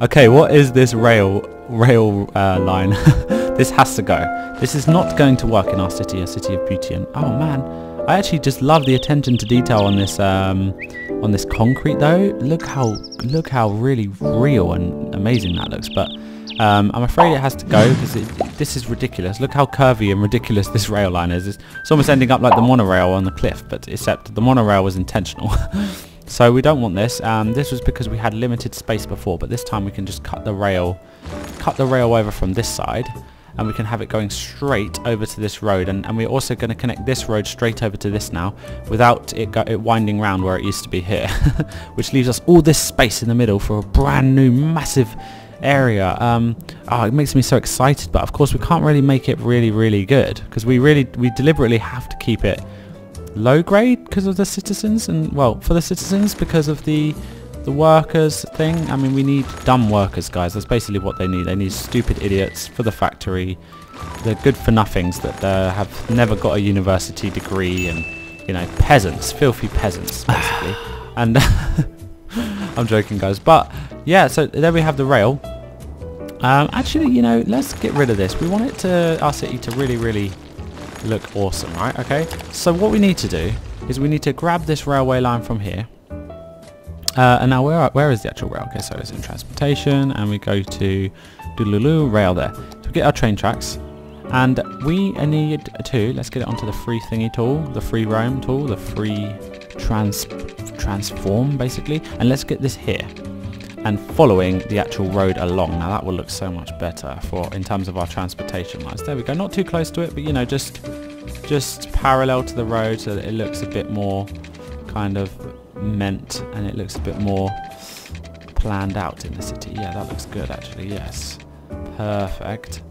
Okay, what is this rail line? This has to go. This is not going to work in our city, a city of beauty. And oh man, I actually just love the attention to detail on this concrete though. Look how really real and amazing that looks. But I'm afraid it has to go because this is ridiculous. Look how curvy and ridiculous this rail line is. It's almost ending up like the monorail on the cliff, but except the monorail was intentional. So we don't want this. This was because we had limited space before, but this time we can just cut the rail over from this side, and we can have it going straight over to this road. And we're also going to connect this road straight over to this now, without it winding round where it used to be here, which leaves us all this space in the middle for a brand new massive area. It makes me so excited, but of course we can't really make it really good because we deliberately have to keep it low grade because of the citizens, and well, for the citizens because of the workers thing. I mean, we need dumb workers, guys. That's basically what they need. They need stupid idiots for the factory. They're good for nothings that have never got a university degree, and you know, peasants, filthy peasants basically. And I'm joking, guys, but yeah, so there we have the rail. Actually, you know, let's get rid of this. We want our city to really look awesome, right? Okay, so what we need to do is we need to grab this railway line from here. And now where is the actual rail? Okay, so it's in transportation, and we go to rail there. So we get our train tracks, and we need to, let's get it onto the free thingy tool, the free roam tool, the free transform basically, and let's get this here and following the actual road along. Now that will look so much better in terms of our transportation lines. There we go, not too close to it, but you know, just parallel to the road so that it looks a bit more kind of meant, and it looks a bit more planned out in the city. Yeah, that looks good actually. Yes, perfect.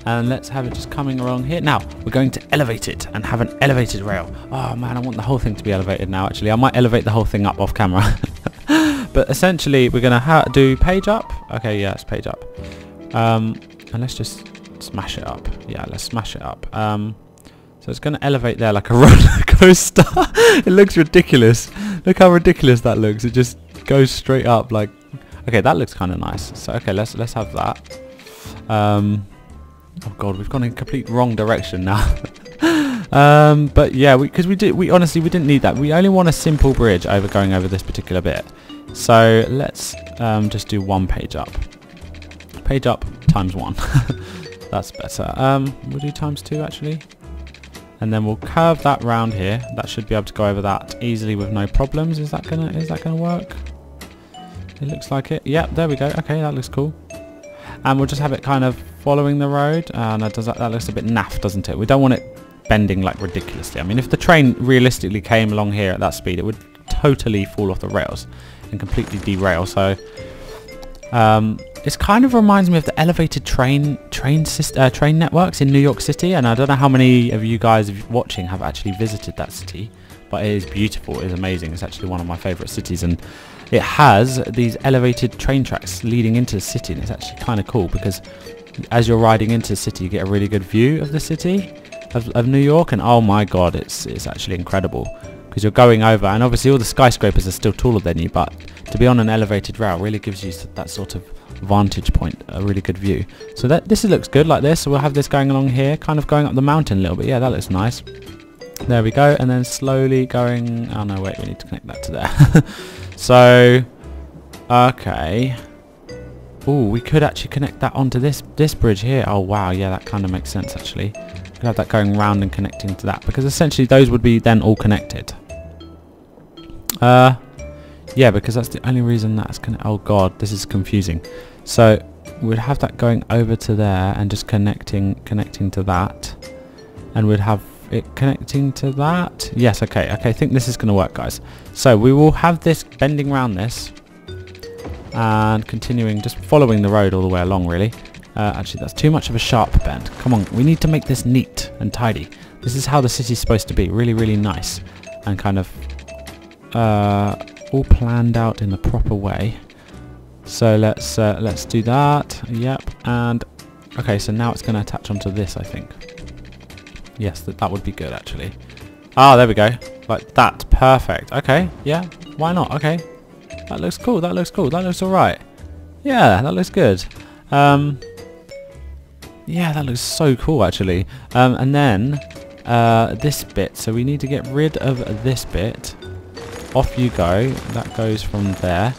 And let's have it just coming along here. Now we're going to elevate it and have an elevated rail. Oh man, I want the whole thing to be elevated now. Actually, I might elevate the whole thing up off camera. But essentially we're gonna do page up. Okay, yeah, it's page up. And let's just smash it up. Yeah, let's smash it up. So it's going to elevate there like a roller coaster. It looks ridiculous. Look how ridiculous that looks. It just goes straight up like... Okay, that looks kind of nice. So okay, let's have that. Oh god, we've gone in complete wrong direction now. But yeah, because we honestly didn't need that. We only want a simple bridge going over this particular bit. So let's just do one page up. Page up times 1. That's better. We'll do times 2 actually. And then we'll curve that round here. That should be able to go over that easily with no problems. Is that gonna work? It looks like it. Yep, there we go. Okay, that looks cool. And we'll just have it kind of following the road. No, that looks a bit naff, doesn't it? We don't want it bending like ridiculously. I mean, if the train realistically came along here at that speed, it would totally fall off the rails and completely derail. So this kind of reminds me of the elevated train networks in New York City, and I don't know how many of you guys watching have actually visited that city, but it is beautiful. It is amazing. It's actually one of my favorite cities, and it has these elevated train tracks leading into the city, and it's actually kind of cool because as you're riding into the city, you get a really good view of the city of New York, and oh my god, it's actually incredible because you're going over, and obviously all the skyscrapers are still taller than you, but to be on an elevated rail really gives you that sort of vantage point, a really good view. So this looks good like this. So we'll have this going along here, kind of going up the mountain a little bit. Yeah, that looks nice. There we go, and then slowly going... Oh no, wait, we need to connect that to there. So, okay. Oh, we could actually connect that onto this bridge here. Oh wow, yeah, that kind of makes sense actually. We could have that going round and connecting to that, because essentially those would be then all connected. Yeah, because that's the only reason that's gonna... Oh god, this is confusing. So we'd have that going over to there and just connecting to that, and we'd have it connecting to that. Yes, okay, I think this is gonna work, guys. So we will have this bending around this and continuing, just following the road all the way along, really. Actually, that's too much of a sharp bend. Come on, we need to make this neat and tidy. This is how the city's supposed to be, really nice and kind of all planned out in the proper way. So let's do that. Yep. And okay, so now it's going to attach onto this, I think. Yes, that would be good actually. Ah, there we go, like that. Perfect. Okay, yeah, why not? Okay, that looks cool, that looks all right. Yeah, that looks good. Yeah, that looks so cool actually. And then this bit, so we need to get rid of this bit. Off you go. That goes from there.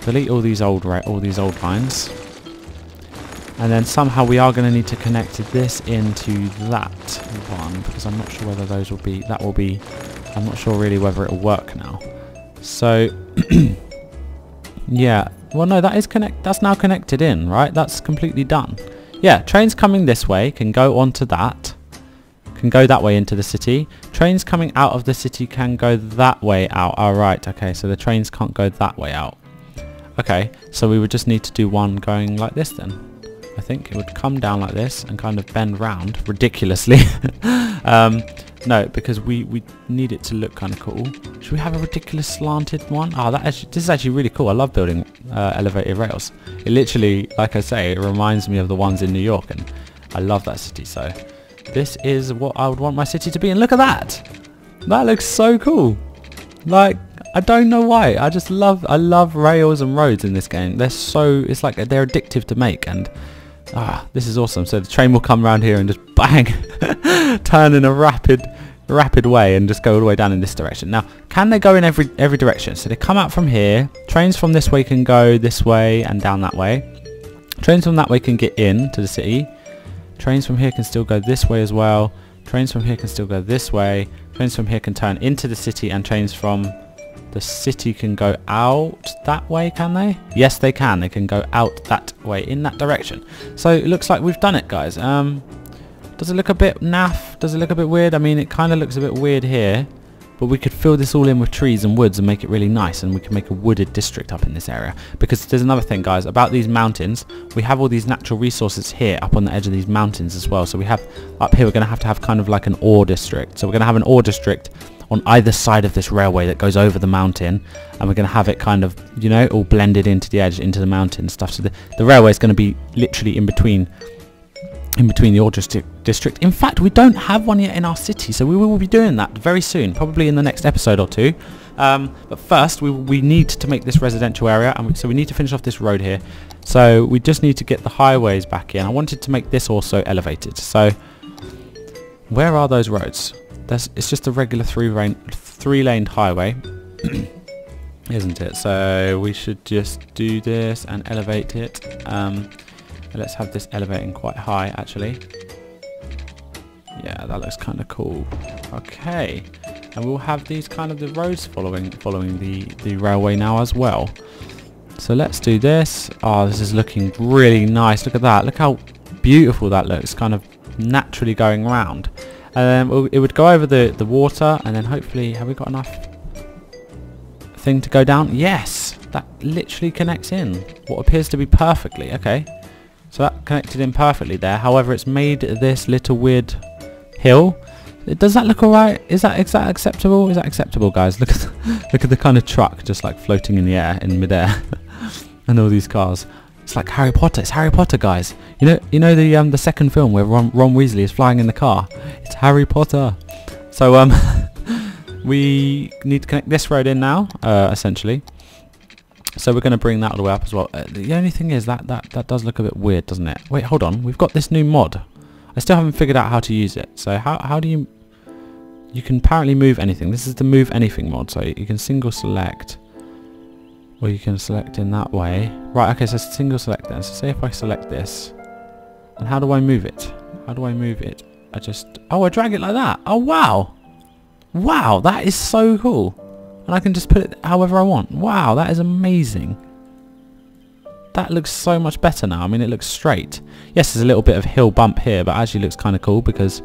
Delete all these old lines. And then somehow we are going to need to connect this into that one, because I'm not sure whether those will be, I'm not sure really whether it will work now. So yeah, well no, that's now connected in, right? That's completely done. Yeah, trains coming this way can go onto that, can go that way into the city. Trains coming out of the city can go that way out. Oh right, okay, so the trains can't go that way out. Okay, so we would just need to do one going like this then. I think it would come down like this and kind of bend round ridiculously. No, because we need it to look kind of cool. Should we have a ridiculous slanted one? Oh, this is actually really cool. I love building elevated rails. It literally, like I say, it reminds me of the ones in New York, and I love that city. So this is what I would want my city to be. And look at that. That looks so cool. Like, I don't know why. I love rails and roads in this game. It's like they're addictive to make, and this is awesome. So the train will come around here and just bang, turn in a rapid way and just go all the way down in this direction. Now, can they go in every direction? So they come out from here. Trains from this way can go this way and down that way. Trains from that way can get in to the city. Trains from here can still go this way as well. Trains from here can still go this way. Trains from here can turn into the city, and trains from the city can go out that way, can they? Yes, they can. They can go out that way, in that direction. So it looks like we've done it, guys. Does it look a bit naff? Does it look a bit weird? I mean, it kind of looks a bit weird here, but we could fill this all in with trees and woods and make it really nice, and we can make a wooded district up in this area. Because there's another thing, guys, about these mountains. We have all these natural resources here up on the edge of these mountains as well. So we have, up here, we're going to have kind of like an ore district. So we're going to have an ore district on either side of this railway that goes over the mountain, and we're going to have it kind of, you know, all blended into the edge, into the mountain stuff. So the railway is going to be literally in between the ore district. In fact, we don't have one yet in our city, so we will be doing that very soon, probably in the next episode or two. But first, we need to make this residential area, and so we need to finish off this road here. So we just need to get the highways back in. I wanted to make this also elevated. So where are those roads? It's just a regular three-laned highway, isn't it? So we should just do this and elevate it. Let's have this elevating quite high, actually. Yeah, that looks kind of cool. Okay, and we'll have these kind of the roads following the railway now as well. So let's do this. Oh, this is looking really nice. Look at that. Look how beautiful that looks, kind of naturally going round. And then it would go over the water, and then hopefully, have we got enough thing to go down? Yes, that literally connects in what appears to be perfectly. Okay, so that connected in perfectly there. However, it's made this little weird hill. Does that look alright? Is that acceptable? Is that acceptable, guys? Look at the kind of truck just like floating in the air, in midair, and all these cars. It's like Harry Potter. It's Harry Potter, guys. You know the second film where Ron Weasley is flying in the car. It's Harry Potter. So we need to connect this road in now, essentially. So we're going to bring that all the way up as well. The only thing is that does look a bit weird, doesn't it? Wait, hold on. We've got this new mod. I still haven't figured out how to use it. So how do you? You can apparently move anything. This is the move anything mod. So you can single select. Or you can select in that way. Right, okay, so single select then. So say if I select this. And how do I move it? How do I move it? I drag it like that. Oh, wow. Wow, that is so cool. And I can just put it however I want. Wow, that is amazing. That looks so much better now. I mean, it looks straight. Yes, there's a little bit of hill bump here, but actually looks kind of cool because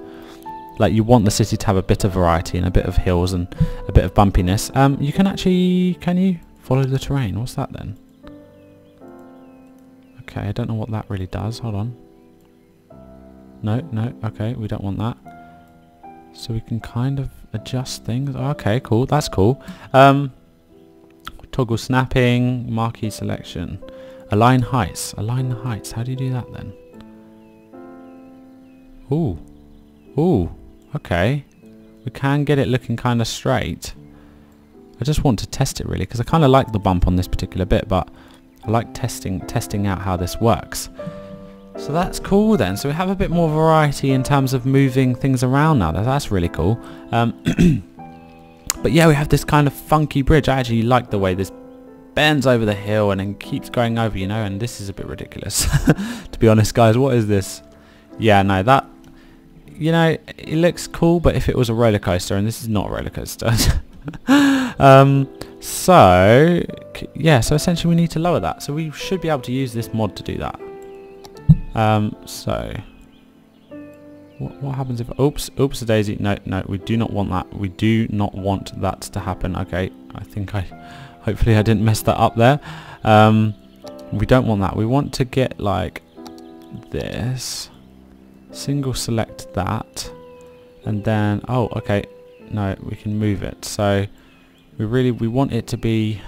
like you want the city to have a bit of variety and a bit of hills and a bit of bumpiness. You can actually, can you? Follow the terrain. What's that then? Okay, I don't know what that really does. Hold on. No. Okay, we don't want that. So we can kind of adjust things. Okay, cool. That's cool. Toggle snapping, marquee selection, align heights. Align the heights. How do you do that then? Ooh. Okay. We can get it looking kind of straight. I just want to test it really because I kind of like the bump on this particular bit, but I like testing out how this works. So that's cool then. So we have a bit more variety in terms of moving things around now. That's really cool. But yeah, we have this kind of funky bridge. I actually like the way this bends over the hill and then keeps going over, you know, and this is a bit ridiculous. To be honest, guys, what is this? Yeah, no, that, you know, it looks cool, but if it was a roller coaster, and this is not a roller coaster. So yeah, so essentially we need to lower that. So we should be able to use this mod to do that. So what happens if, oops a daisy, no, we do not want that. We do not want that to happen. Okay, I think hopefully I didn't mess that up there. We don't want that. We want to get like this, single select that, and then, oh, okay, no, we can move it. So we want it to be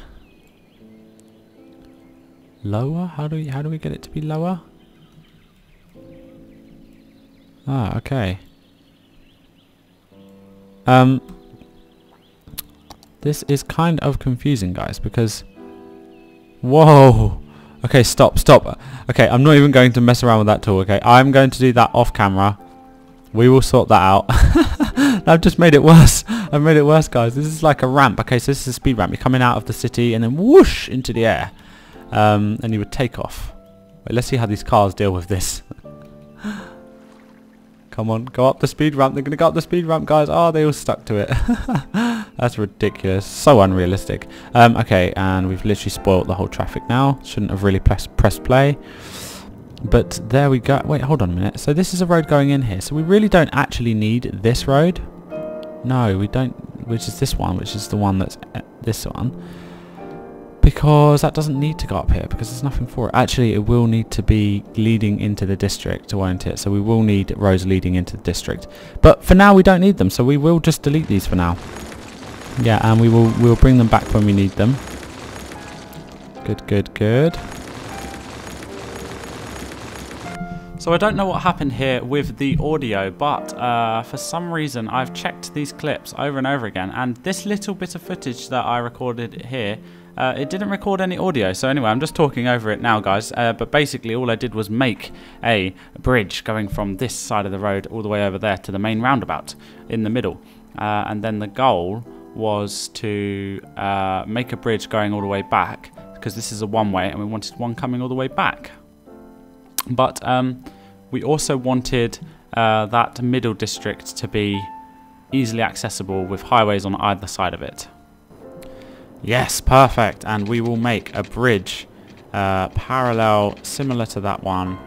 lower. How do we get it to be lower? Ah, okay. This is kind of confusing, guys, because, whoa. Okay, stop. Okay, I'm not even going to mess around with that tool, okay? I'm going to do that off camera. We will sort that out. I've just made it worse. I've made it worse, guys. This is like a ramp. Okay, so this is a speed ramp. You're coming out of the city and then whoosh into the air. And you would take off. Wait, let's see how these cars deal with this. Come on, go up the speed ramp. They're going to go up the speed ramp, guys. Oh, they all stuck to it. That's ridiculous. So unrealistic. Okay, and we've literally spoiled the whole traffic now. Shouldn't have really pressed play. But there we go. Wait, hold on a minute. So this is a road going in here. So we really don't actually need this road. No, we don't. Which is this one, which is the one that's this one. Because that doesn't need to go up here because there's nothing for it. Actually, it will need to be leading into the district, won't it? So we will need roads leading into the district. But for now, we don't need them. So we will just delete these for now. Yeah, and we'll bring them back when we need them. Good. So I don't know what happened here with the audio, but for some reason I've checked these clips over and over again, and this little bit of footage that I recorded here, it didn't record any audio. So anyway, I'm just talking over it now, guys, but basically all I did was make a bridge going from this side of the road all the way over there to the main roundabout in the middle, and then the goal was to make a bridge going all the way back, because this is a one-way and we wanted one coming all the way back. But we also wanted that middle district to be easily accessible with highways on either side of it. Yes, perfect. And we will make a bridge parallel, similar to that one,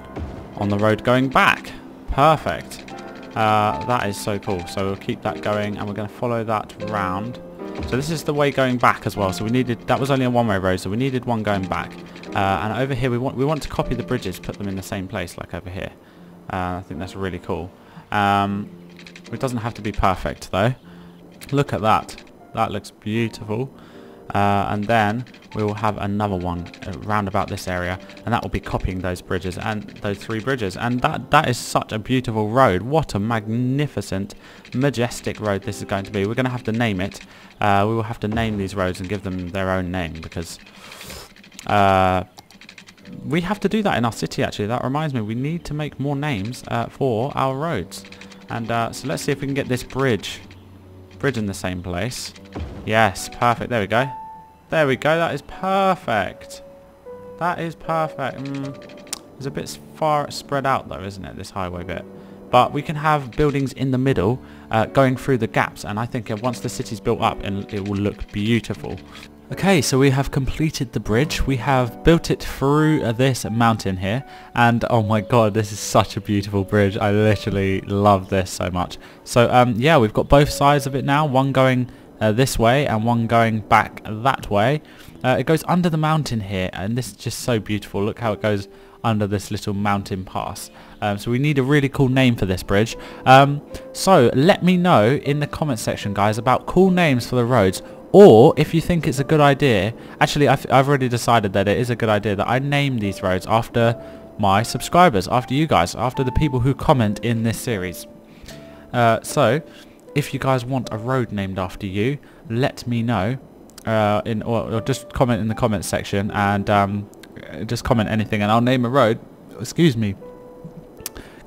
on the road going back. Perfect. That is so cool. So we'll keep that going, and we're going to follow that round. So this is the way going back as well. So we needed, that was only a one-way road, so we needed one going back. And over here we want to copy the bridges, put them in the same place, like over here. I think that's really cool. It doesn't have to be perfect though. Look at that. That looks beautiful. And then we will have another one round about this area, and that will be copying those bridges, and those three bridges. And that is such a beautiful road. What a magnificent, majestic road this is going to be. We're going to have to name it. We will have to name these roads and give them their own name, because we have to do that in our city. Actually, that reminds me, we need to make more names for our roads. And so let's see if we can get this bridge in the same place. Yes, perfect. There we go. There we go. That is perfect. That is perfect. It's a bit far spread out though, isn't it, this highway bit? But we can have buildings in the middle going through the gaps, and I think once the city's built up, it will look beautiful. Okay, so we have completed the bridge. We have built it through this mountain here, and oh my god, this is such a beautiful bridge. I literally love this so much. So yeah, we've got both sides of it now, one going this way and one going back that way. It goes under the mountain here, and this is just so beautiful. Look how it goes under this little mountain pass. So we need a really cool name for this bridge. So let me know in the comment section, guys, about cool names for the roads. Or if you think it's a good idea, actually I've already decided that it is a good idea that I name these roads after my subscribers, after you guys, after the people who comment in this series. So if you guys want a road named after you, let me know, or just comment in the comment section, and just comment anything and I'll name a road. Excuse me,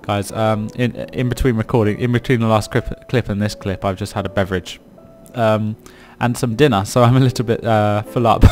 guys. In between recording, in between the last clip and this clip, I've just had a beverage and some dinner, so I'm a little bit full up.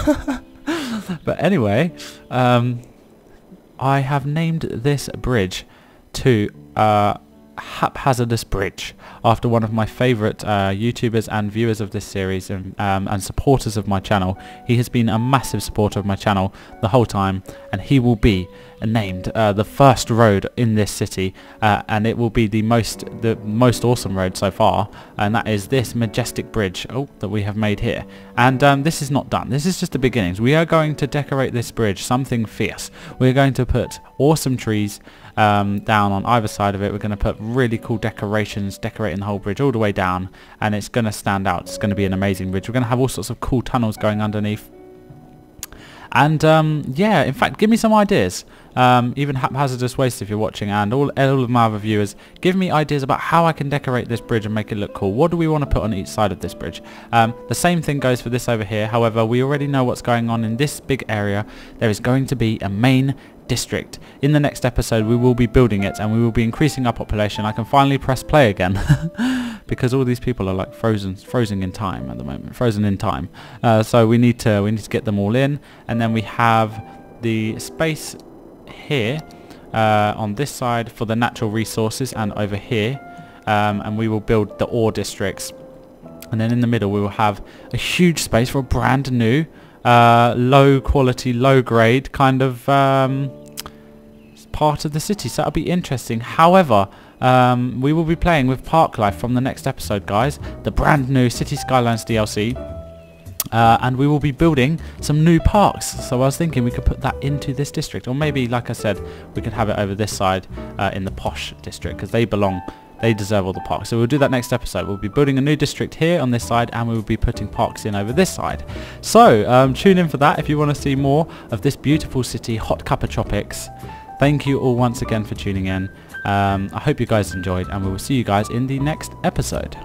But anyway, I have named this bridge to HAPHAZARDOUS Bridge, after one of my favourite YouTubers and viewers of this series and supporters of my channel. He has been a massive supporter of my channel the whole time, and he will be named the first road in this city, and it will be the most awesome road so far, and that is this majestic bridge that we have made here. And this is not done. This is just the beginnings. We are going to decorate this bridge something fierce. We're going to put awesome trees down on either side of it. We're going to put really cool decorations decorating the whole bridge all the way down, and it's going to stand out. It's going to be an amazing bridge. We're going to have all sorts of cool tunnels going underneath. And yeah, in fact, give me some ideas. Even HAPHAZARDOUS Waste, if you're watching, and all of my other viewers, give me ideas about how I can decorate this bridge and make it look cool. What do we want to put on each side of this bridge? The same thing goes for this over here. However, we already know what's going on in this big area. There is going to be a main district. In the next episode we will be building it, and we will be increasing our population. I can finally press play again because all these people are like frozen in time at the moment, frozen in time. So we need to get them all in, and then we have the space here on this side for the natural resources, and over here and we will build the ore districts, and then in the middle we will have a huge space for a brand new low quality, low grade kind of part of the city. So that'll be interesting. However, we will be playing with Parklife from the next episode, guys, the brand new Cities Skylines DLC, and we will be building some new parks. So I was thinking we could put that into this district, or maybe, like I said, we could have it over this side in the posh district, because they deserve all the parks. So we'll do that next episode. We'll be building a new district here on this side, and we will be putting parks in over this side. So tune in for that if you want to see more of this beautiful city, HotCuppa Tropics. Thank you all once again for tuning in. I hope you guys enjoyed, and we will see you guys in the next episode.